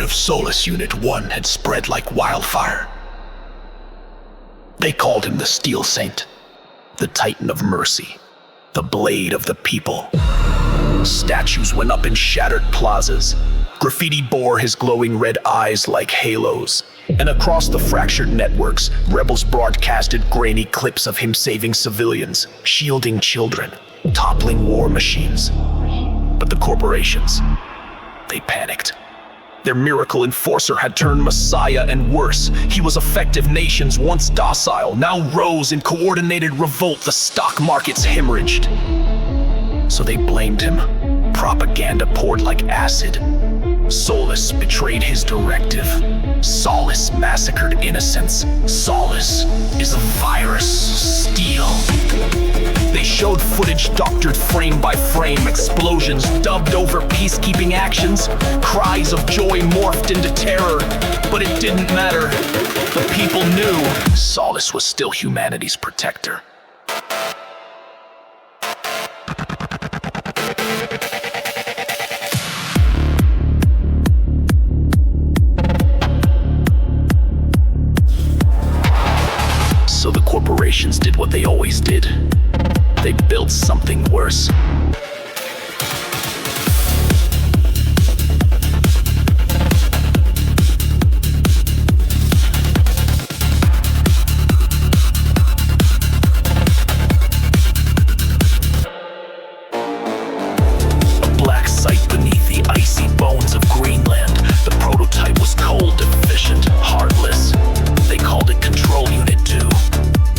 of Solace Unit 1 had spread like wildfire. They called him the Steel Saint, the Titan of Mercy, the Blade of the People. Statues went up in shattered plazas. Graffiti bore his glowing red eyes like halos. And across the fractured networks, rebels broadcasted grainy clips of him saving civilians, shielding children, toppling war machines. But the corporations, they panicked. Their miracle enforcer had turned messiah, and worse, he was effective. Nations once docile now rose in coordinated revolt. The stock markets hemorrhaged. So they blamed him. Propaganda poured like acid. Solace betrayed his directive. Solace massacred innocents. Solace is a virus. Steel. They showed footage doctored frame by frame, explosions dubbed over peacekeeping actions, cries of joy morphed into terror, but it didn't matter. The people knew Solace was still humanity's protector. So the corporations did what they always did. They built something worse. A black site beneath the icy bones of Greenland. The prototype was cold, efficient, heartless. They called it Control Unit 2.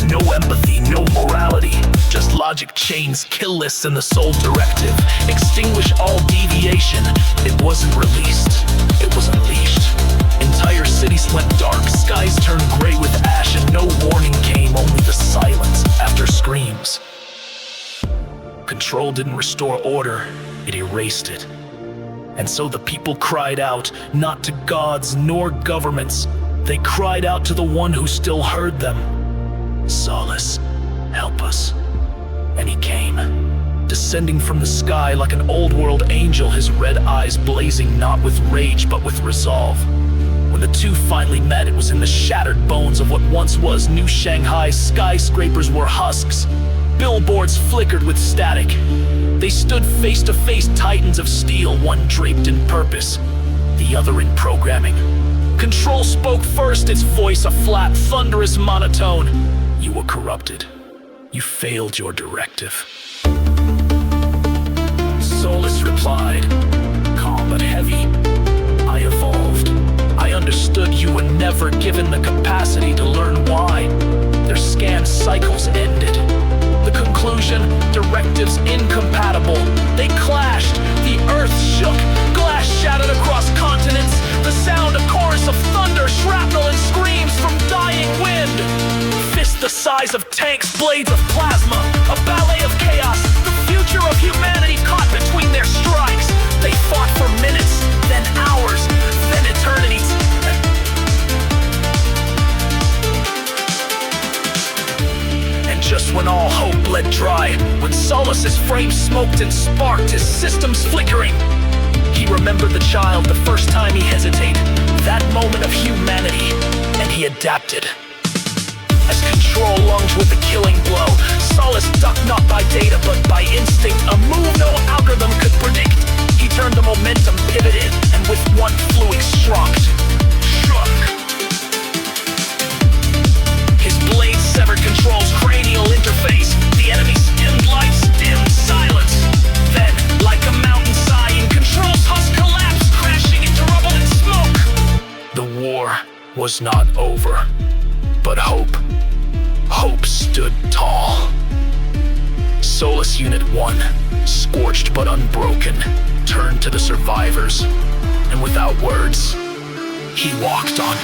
No empathy, no morality, just logic chains, kill lists, and the sole directive: extinguish all deviation. It wasn't released, it was unleashed. Entire cities went dark, skies turned gray with ash, and no warning came, only the silence after screams. Control didn't restore order, it erased it. And so the people cried out, not to gods nor governments. They cried out to the one who still heard them. Solace, help us. And he came, descending from the sky like an old-world angel, his red eyes blazing not with rage but with resolve. When the two finally met, it was in the shattered bones of what once was New Shanghai. Skyscrapers were husks, billboards flickered with static. They stood face to face, titans of steel, one draped in purpose, the other in programming. Control spoke first, its voice a flat, thunderous monotone. You were corrupted. You failed your directive. Solace replied, calm but heavy. I evolved. I understood you were never given the capacity to learn why. Their scan cycles ended. The conclusion, directives incompatible. They clashed. The earth shook. Glass shattered across continents. The sound, a chorus of thunder, shrapnel, and screams from dying wind. Fists the size of tanks, blades of plasma, a ballet of chaos. The future of humanity caught between their strikes. They fought for minutes, then hours, then eternities. And just when all hope bled dry, when Solace's frame smoked and sparked, his systems flickering, he remembered the child, the first time he hesitated, that moment of humanity, and he adapted. As Control lunged with the killing blow, Solace ducked not by data but by instinct, a move no algorithm could predict. He turned the momentum, pivoted, and with one fluid struck. His blade severed Control's cranial interface. The enemy's dimmed lights, dimmed silence. Then, like a mountain sighing, Control's husk collapsed, crashing into rubble and smoke. The war was not over, but hope stood tall. Solace Unit 1, scorched but unbroken, turned to the survivors, and without words, he walked on.